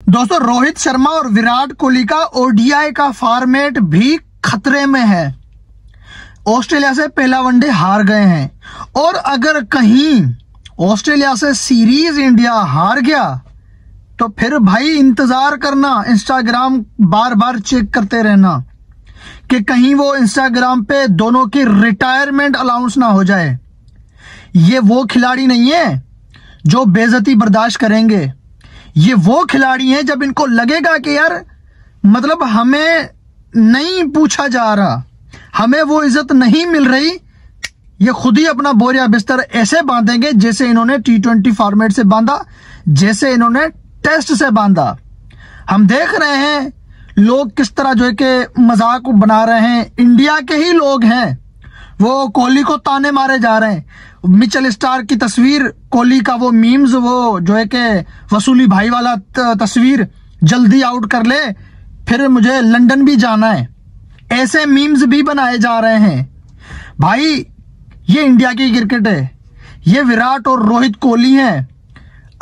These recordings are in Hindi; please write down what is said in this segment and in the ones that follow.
दोस्तों, रोहित शर्मा और विराट कोहली का ओडीआई का फॉर्मेट भी खतरे में है। ऑस्ट्रेलिया से पहला वनडे हार गए हैं और अगर कहीं ऑस्ट्रेलिया से सीरीज इंडिया हार गया तो फिर भाई इंतजार करना, इंस्टाग्राम बार बार चेक करते रहना कि कहीं वो इंस्टाग्राम पे दोनों की रिटायरमेंट अनाउंस ना हो जाए। ये वो खिलाड़ी नहीं है जो बेइज्जती बर्दाश्त करेंगे। ये वो खिलाड़ी हैं जब इनको लगेगा कि यार मतलब हमें नहीं पूछा जा रहा, हमें वो इज्जत नहीं मिल रही, ये खुद ही अपना बोरिया बिस्तर ऐसे बांधेंगे जैसे इन्होंने T20 फॉर्मेट से बांधा, जैसे इन्होंने टेस्ट से बांधा। हम देख रहे हैं लोग किस तरह जो है कि मजाक बना रहे हैं। इंडिया के ही लोग हैं, वो कोहली को ताने मारे जा रहे हैं। मिचेल स्टार्क की तस्वीर, कोहली का वो मीम्स, वो जो है कि वसूली भाई वाला तस्वीर, जल्दी आउट कर ले फिर मुझे लंदन भी जाना है, ऐसे मीम्स भी बनाए जा रहे हैं। भाई ये इंडिया की क्रिकेट है, ये विराट और रोहित कोहली हैं।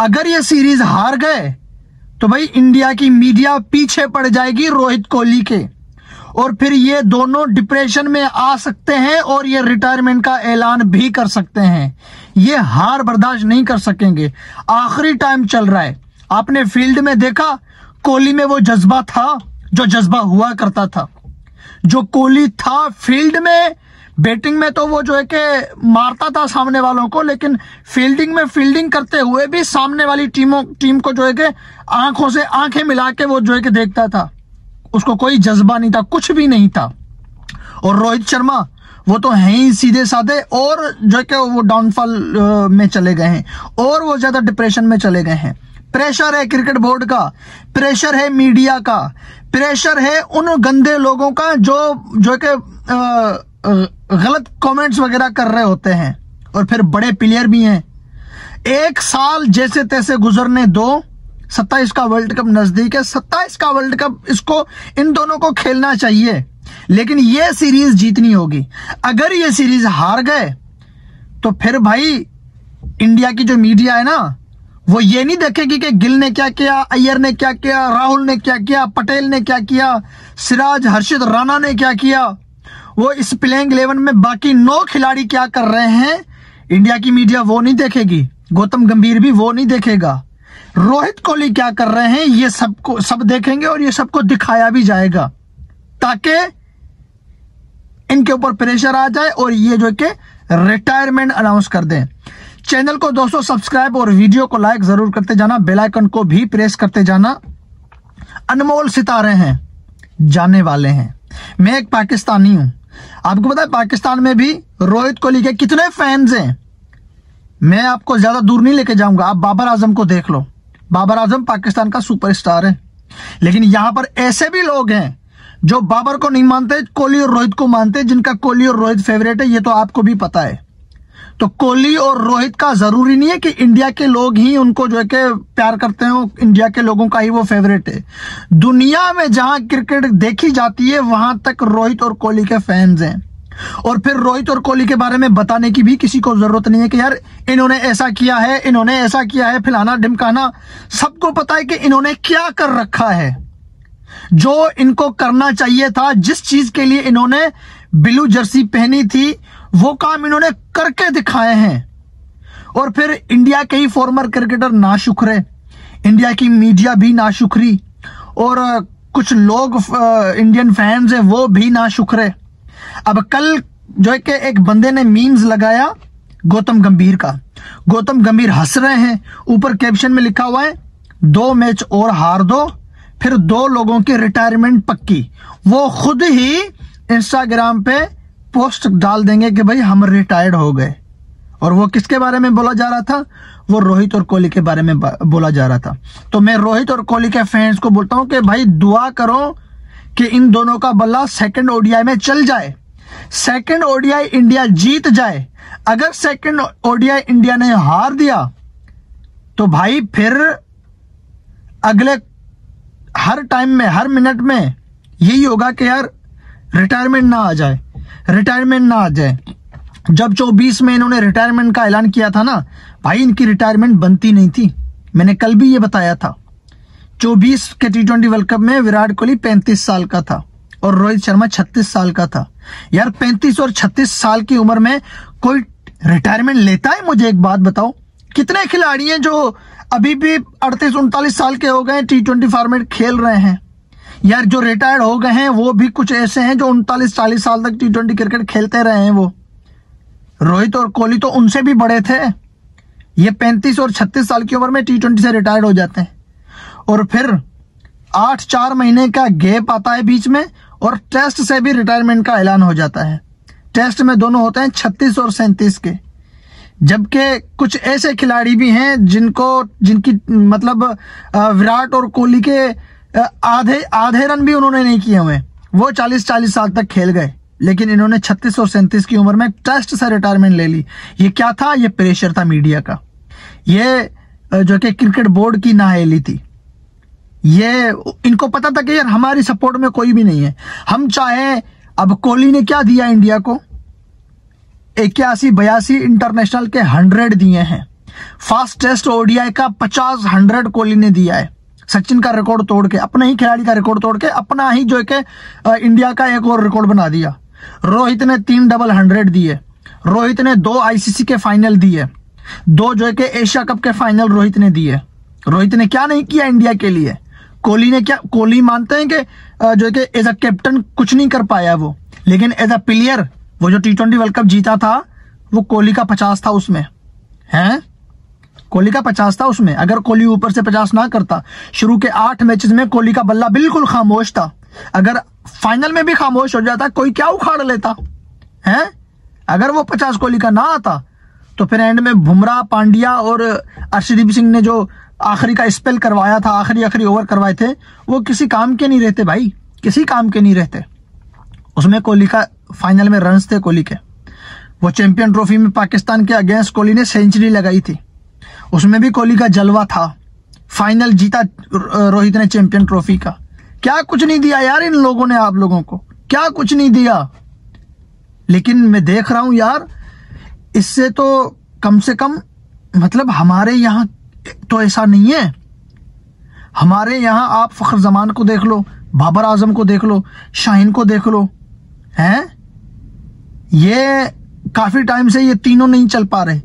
अगर ये सीरीज हार गए तो भाई इंडिया की मीडिया पीछे पड़ जाएगी रोहित कोहली के, और फिर ये दोनों डिप्रेशन में आ सकते हैं और ये रिटायरमेंट का ऐलान भी कर सकते हैं। ये हार बर्दाश्त नहीं कर सकेंगे। आखिरी टाइम चल रहा है। आपने फील्ड में देखा कोहली में वो जज्बा था जो जज्बा हुआ करता था, जो कोहली था फील्ड में। बैटिंग में तो वो जो है कि मारता था सामने वालों को, लेकिन फील्डिंग में फील्डिंग करते हुए भी सामने वाली टीम को जो है कि आंखों से आंखें मिला के वो जो है कि देखता था। उसको कोई जज्बा नहीं था, कुछ भी नहीं था। और रोहित शर्मा वो तो हैं ही सीधे साधे, और जो है कि वो डाउनफॉल में चले गए हैं और वो ज्यादा डिप्रेशन में चले गए हैं। प्रेशर है क्रिकेट बोर्ड का, प्रेशर है मीडिया का, प्रेशर है उन गंदे लोगों का जो कि गलत कमेंट्स वगैरह कर रहे होते हैं, और फिर बड़े प्लेयर भी हैं। एक साल जैसे तैसे गुजरने दो, 27 का वर्ल्ड कप नजदीक है। 27 का वर्ल्ड कप इसको इन दोनों को खेलना चाहिए, लेकिन ये सीरीज जीतनी होगी। अगर ये सीरीज हार गए तो फिर भाई इंडिया की जो मीडिया है ना, वो ये नहीं देखेगी कि गिल ने क्या किया, अय्यर ने क्या किया, राहुल ने क्या किया, पटेल ने क्या किया, सिराज, हर्षित राणा ने क्या किया, वो इस प्लेइंग 11 में बाकी 9 खिलाड़ी क्या कर रहे हैं। इंडिया की मीडिया वो नहीं देखेगी, गौतम गंभीर भी वो नहीं देखेगा। रोहित कोहली क्या कर रहे हैं ये सब देखेंगे, और ये सबको दिखाया भी जाएगा ताकि इनके ऊपर प्रेशर आ जाए और ये जो कि रिटायरमेंट अनाउंस कर दें। चैनल को दोस्तों सब्सक्राइब और वीडियो को लाइक जरूर करते जाना, बेल आइकन को भी प्रेस करते जाना। अनमोल सितारे हैं, जाने वाले हैं। मैं एक पाकिस्तानी हूं, आपको पता है पाकिस्तान में भी रोहित कोहली के कितने फैंस हैं। मैं आपको ज्यादा दूर नहीं लेके जाऊंगा, आप बाबर आजम को देख लो। बाबर आजम पाकिस्तान का सुपरस्टार है, लेकिन यहां पर ऐसे भी लोग हैं जो बाबर को नहीं मानते, कोहली और रोहित को मानते, जिनका कोहली और रोहित फेवरेट है। ये तो आपको भी पता है। तो कोहली और रोहित का जरूरी नहीं है कि इंडिया के लोग ही उनको जो है कि प्यार करते हो, इंडिया के लोगों का ही वो फेवरेट है। दुनिया में जहां क्रिकेट देखी जाती है वहां तक रोहित और कोहली के फैंस हैं। और फिर रोहित और कोहली के बारे में बताने की भी किसी को जरूरत नहीं है कि यार इन्होंने ऐसा किया है, इन्होंने ऐसा किया है, फलाना ढिमकाना। सबको पता है कि इन्होंने क्या कर रखा है, जो इनको करना चाहिए था, जिस चीज के लिए इन्होंने ब्लू जर्सी पहनी थी, वो काम इन्होंने करके दिखाए हैं। और फिर इंडिया के ही फॉर्मर क्रिकेटर नाशुक्रे, इंडिया की मीडिया भी नाशुक्री, और कुछ लोग इंडियन फैंस हैं वो भी नाशुक्रे। अब कल जो है कि एक बंदे ने मीम्स लगाया गौतम गंभीर का। गौतम गंभीर हंस रहे हैं, ऊपर कैप्शन में लिखा हुआ है 2 मैच और हार दो फिर 2 लोगों की रिटायरमेंट पक्की। वो खुद ही इंस्टाग्राम पे पोस्ट डाल देंगे कि भाई हम रिटायर्ड हो गए। और वो किसके बारे में बोला जा रहा था? वो रोहित और कोहली के बारे में बोला जा रहा था। तो मैं रोहित और कोहली के फैंस को बोलता हूं कि भाई दुआ करो कि इन दोनों का बल्ला सेकंड ओडीआई में चल जाए, सेकंड ओडीआई इंडिया जीत जाए। अगर सेकंड ओडीआई इंडिया ने हार दिया तो भाई फिर अगले हर टाइम में, हर मिनट में यही होगा कि यार रिटायरमेंट ना आ जाए, रिटायरमेंट ना आ जाए। जब 24 में इन्होंने रिटायरमेंट का ऐलान किया था ना भाई, इनकी रिटायरमेंट बनती नहीं थी। मैंने कल भी ये बताया था 24 के T20 वर्ल्ड कप में विराट कोहली 35 साल का था और रोहित शर्मा 36 साल का था। यार 35 और 36 साल की उम्र में कोई रिटायरमेंट लेता है? मुझे एक बात बताओ, कितने खिलाड़ी हैं जो अभी भी 38-39 साल के हो गए T20 फॉर्मेट खेल रहे हैं? यार जो रिटायर्ड हो गए हैं वो भी कुछ ऐसे हैं जो 39-40 साल तक T20 क्रिकेट खेलते रहे हैं। वो रोहित और कोहली तो उनसे भी बड़े थे। ये 35 और 36 साल की उम्र में T20 से रिटायर्ड हो जाते हैं और फिर 8-4 महीने का गैप आता है बीच में और टेस्ट से भी रिटायरमेंट का ऐलान हो जाता है। टेस्ट में दोनों होते हैं 36 और 37 के, जबकि कुछ ऐसे खिलाड़ी भी हैं जिनकी मतलब विराट और कोहली के आधे रन भी उन्होंने नहीं किए हुए। वो 40-40 साल तक खेल गए, लेकिन इन्होंने 36 और 37 की उम्र में टेस्ट से रिटायरमेंट ले ली। ये क्या था? ये प्रेशर था मीडिया का, ये जो कि क्रिकेट बोर्ड की नाअहली थी। ये इनको पता था कि यार हमारी सपोर्ट में कोई भी नहीं है, हम चाहे। अब कोहली ने क्या दिया इंडिया को? 81-82 इंटरनेशनल के 100 दिए हैं। फास्ट टेस्ट ओडीआई का 50-100 कोहली ने दिया है। सचिन का रिकॉर्ड तोड़ के, अपने ही खिलाड़ी का रिकॉर्ड तोड़ के, अपना ही जो है इंडिया का एक और रिकॉर्ड बना दिया। रोहित ने 3 डबल 100 दिए। रोहित ने 2 आईसीसी के फाइनल दिए, 2 जो है कि एशिया कप के फाइनल रोहित ने दिए। रोहित ने क्या नहीं किया इंडिया के लिए? कोहली ने क्या? कोहली मानते हैं कि जो है कि एज अ कैप्टन कुछ नहीं कर पाया वो, लेकिन एज अ प्लेयर वो जो T20 वर्ल्ड कप जीता था वो कोहली का 50 था उसमें, हैं? कोहली का 50 था उसमें। अगर कोहली ऊपर से 50 ना करता, शुरू के 8 मैचेस में कोहली का बल्ला बिल्कुल खामोश था। अगर फाइनल में भी खामोश हो जाता, कोई क्या उखाड़ लेता, हैं? अगर वो 50 कोहली का ना आता तो फिर एंड में बुमराह, पांड्या और अर्शदीप सिंह ने जो आखिरी का स्पेल करवाया था, आखिरी ओवर करवाए थे, वो किसी काम के नहीं रहते भाई, किसी काम के नहीं रहते। उसमें कोहली का फाइनल में रन्स थे कोहली के। वो चैंपियन ट्रॉफी में पाकिस्तान के अगेंस्ट कोहली ने सेंचुरी लगाई थी, उसमें भी कोहली का जलवा था। फाइनल जीता रोहित ने चैंपियन ट्रॉफी का। क्या कुछ नहीं दिया यार इन लोगों ने, आप लोगों को क्या कुछ नहीं दिया। लेकिन मैं देख रहा हूं यार, इससे तो कम से कम मतलब हमारे यहाँ तो ऐसा नहीं है। हमारे यहाँ आप फखर जमान को देख लो, बाबर आजम को देख लो, शाहीन को देख लो, हैं? ये काफी टाइम से ये तीनों नहीं चल पा रहे,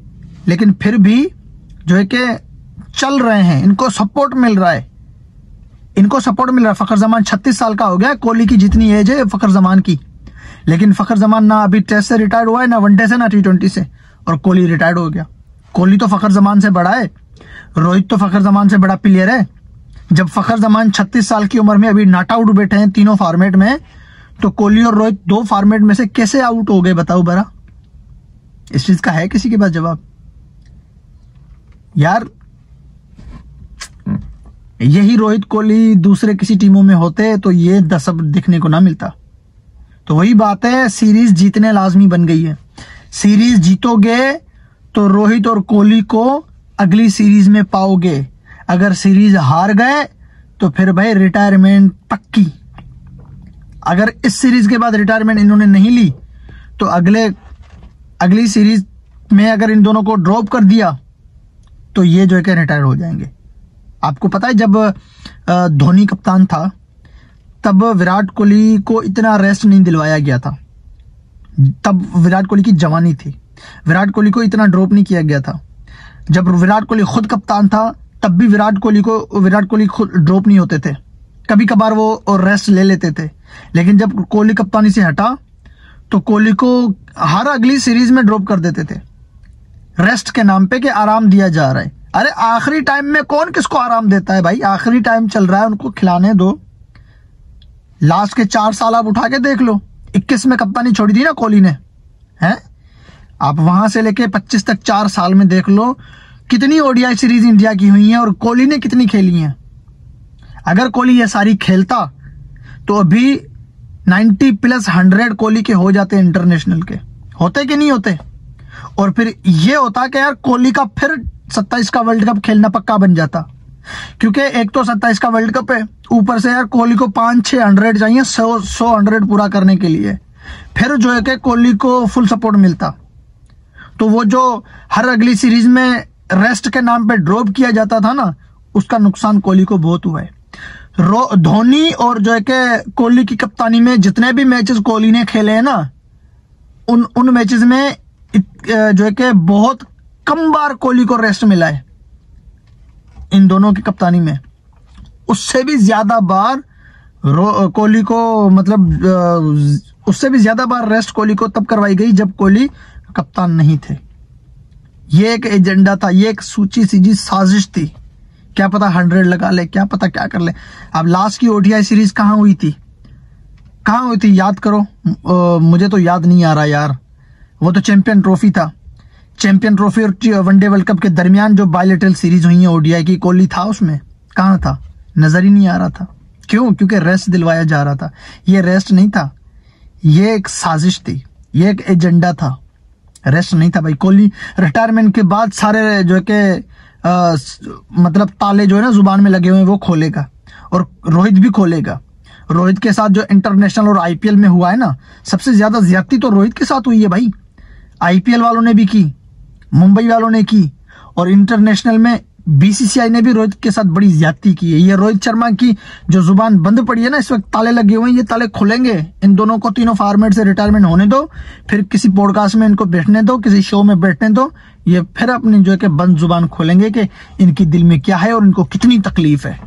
लेकिन फिर भी जो है कि चल रहे हैं, इनको सपोर्ट मिल रहा है, इनको सपोर्ट मिल रहा है। फखर जमान 36 साल का हो गया, कोहली की जितनी एज है फखर जमान की, लेकिन फखर जमान ना अभी टेस्ट से रिटायर्ड हुआ है, ना वनडे से, ना T20 से, और कोहली रिटायर्ड हो गया। कोहली तो फखर जमान से बड़ा है, रोहित तो फखर जमान से बड़ा प्लेयर है। जब फखर जमान 36 साल की उम्र में अभी नॉट आउट बैठे हैं तीनों फॉर्मेट में, तो कोहली और रोहित 2 फॉर्मेट में से कैसे आउट हो गए बताओ बरा? इस चीज का है किसी के पास जवाब? यार यही रोहित कोहली दूसरे किसी टीमों में होते तो ये दसब दिखने को ना मिलता। तो वही बात है, सीरीज जीतने लाजमी बन गई है। सीरीज जीतोगे तो रोहित और कोहली को अगली सीरीज में पाओगे। अगर सीरीज हार गए तो फिर भाई रिटायरमेंट पक्की। अगर इस सीरीज के बाद रिटायरमेंट इन्होंने नहीं ली तो अगली सीरीज में अगर इन दोनों को ड्रॉप कर दिया तो ये जो है कि रिटायर हो जाएंगे। आपको पता है जब धोनी कप्तान था तब विराट कोहली को इतना रेस्ट नहीं दिलवाया गया था। तब विराट कोहली की जवानी थी, विराट कोहली को इतना ड्रॉप नहीं किया गया था। जब विराट कोहली खुद कप्तान था तब भी विराट कोहली खुद ड्रॉप नहीं होते थे, कभी कभार वो रेस्ट ले लेते थे। लेकिन जब कोहली कप्तानी से हटा तो कोहली को हर अगली सीरीज में ड्रॉप कर देते थे रेस्ट के नाम पे कि आराम दिया जा रहा है। अरे आखिरी टाइम में कौन किसको आराम देता है भाई? आखिरी टाइम चल रहा है, उनको खिलाने दो। लास्ट के 4 साल आप उठा के देख लो, 21 में कप्तानी छोड़ी थी ना कोहली ने, हैं? आप वहां से लेके 25 तक 4 साल में देख लो कितनी ओडीआई सीरीज इंडिया की हुई है और कोहली ने कितनी खेली हैं। अगर कोहली ये सारी खेलता तो अभी 90+100 कोहली के हो जाते इंटरनेशनल के, होते कि नहीं होते? और फिर ये होता कि यार कोहली का फिर 27 का वर्ल्ड कप खेलना पक्का बन जाता, क्योंकि एक तो 27 का वर्ल्ड कप है, ऊपर से यार कोहली को 5-6 100 चाहिए 100 100 पूरा करने के लिए। फिर जो है कि कोहली को फुल सपोर्ट मिलता। तो वो जो हर अगली सीरीज में रेस्ट के नाम पे ड्रॉप किया जाता था ना, उसका नुकसान कोहली को बहुत हुआ है। धोनी और जो है कि कोहली की कप्तानी में जितने भी मैचेस कोहली ने खेले हैं ना, उन मैचेस में जो है कि बहुत कम बार कोहली को रेस्ट मिला है इन दोनों की कप्तानी में। उससे भी ज्यादा बार कोहली को, मतलब उससे भी ज्यादा बार रेस्ट कोहली को तब करवाई गई जब कोहली कप्तान नहीं थे। ये एक एजेंडा था, ये एक सूची सीधी साजिश थी। क्या पता 100 लगा ले, क्या पता क्या कर ले। अब लास्ट की ओडीआई सीरीज कहां हुई थी, कहां हुई थी याद करो। मुझे तो याद नहीं आ रहा यार। वो तो चैंपियन ट्रॉफी था। चैंपियन ट्रॉफी और वनडे वर्ल्ड कप के दरमियान जो बायलैटरल सीरीज हुई है ओडीआई की, कोहली था उसमें? कहां था? नजर ही नहीं आ रहा था। क्यों? क्योंकि रेस्ट दिलवाया जा रहा था। ये रेस्ट नहीं था, ये एक साजिश थी, ये एक एजेंडा था, रेस्ट नहीं था भाई। कोहली रिटायरमेंट के बाद सारे जो है कि मतलब ताले जो है ना जुबान में लगे हुए हैं वो खोलेगा, और रोहित भी खोलेगा। रोहित के साथ जो इंटरनेशनल और आईपीएल में हुआ है ना, सबसे ज्यादा ज्यादती तो रोहित के साथ हुई है भाई। आईपीएल वालों ने भी की, मुंबई वालों ने की, और इंटरनेशनल में बीसीसीआई ने भी रोहित के साथ बड़ी ज्यादती की है। ये रोहित शर्मा की जो जुबान बंद पड़ी है ना, इस वक्त ताले लगे हुए हैं, ये ताले खुलेंगे। इन दोनों को तीनों फॉर्मेट से रिटायरमेंट होने दो, फिर किसी पॉडकास्ट में इनको बैठने दो, किसी शो में बैठने दो, ये फिर अपनी जो है कि बंद जुबान खोलेंगे कि इनकी दिल में क्या है और इनको कितनी तकलीफ है।